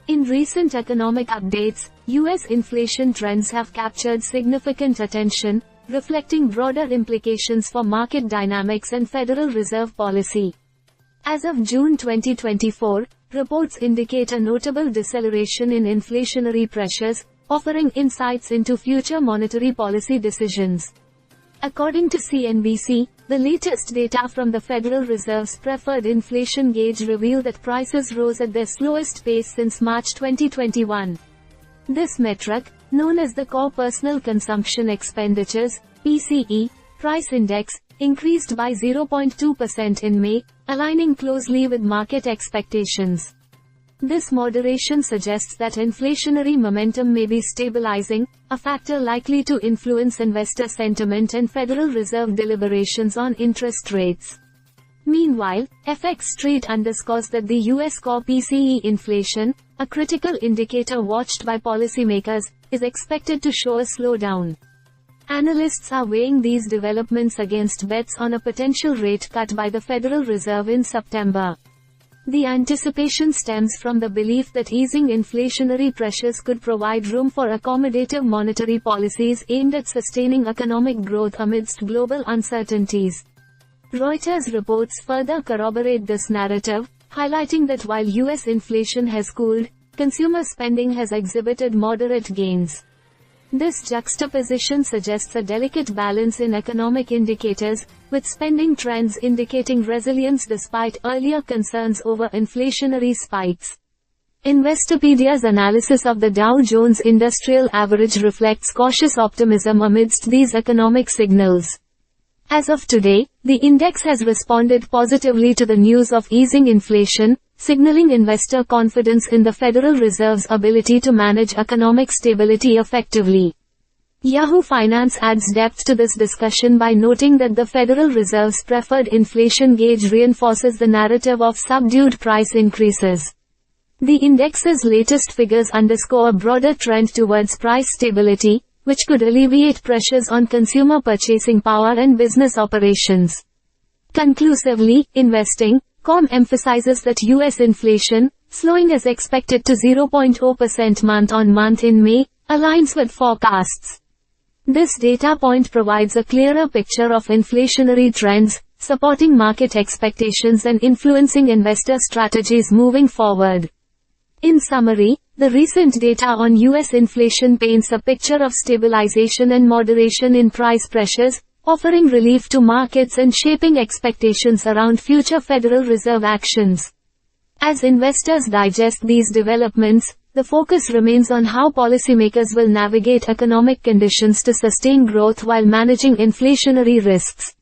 In recent economic updates, U.S. inflation trends have captured significant attention, reflecting broader implications for market dynamics and Federal Reserve policy. As of June 2024, reports indicate a notable deceleration in inflationary pressures, offering insights into future monetary policy decisions. According to CNBC, the latest data from the Federal Reserve's preferred inflation gauge reveal that prices rose at their slowest pace since March 2021. This metric, known as the Core Personal Consumption Expenditures (PCE) price index, increased by 0.2% in May, aligning closely with market expectations. This moderation suggests that inflationary momentum may be stabilizing, a factor likely to influence investor sentiment and Federal Reserve deliberations on interest rates. Meanwhile, FX Street underscores that the U.S. core PCE inflation, a critical indicator watched by policymakers, is expected to show a slowdown. Analysts are weighing these developments against bets on a potential rate cut by the Federal Reserve in September. The anticipation stems from the belief that easing inflationary pressures could provide room for accommodative monetary policies aimed at sustaining economic growth amidst global uncertainties. Reuters reports further corroborate this narrative, highlighting that while U.S. inflation has cooled, consumer spending has exhibited moderate gains. This juxtaposition suggests a delicate balance in economic indicators, with spending trends indicating resilience despite earlier concerns over inflationary spikes. Investopedia's analysis of the Dow Jones Industrial Average reflects cautious optimism amidst these economic signals. As of today, the index has responded positively to the news of easing inflation, signaling investor confidence in the Federal Reserve's ability to manage economic stability effectively. Yahoo Finance adds depth to this discussion by noting that the Federal Reserve's preferred inflation gauge reinforces the narrative of subdued price increases. The index's latest figures underscore a broader trend towards price stability, which could alleviate pressures on consumer purchasing power and business operations. Conclusively, Investing.com emphasizes that U.S. inflation, slowing as expected to 0.0% month-on-month in May, aligns with forecasts. This data point provides a clearer picture of inflationary trends, supporting market expectations and influencing investor strategies moving forward. In summary, the recent data on U.S. inflation paints a picture of stabilization and moderation in price pressures, offering relief to markets and shaping expectations around future Federal Reserve actions. As investors digest these developments, the focus remains on how policymakers will navigate economic conditions to sustain growth while managing inflationary risks.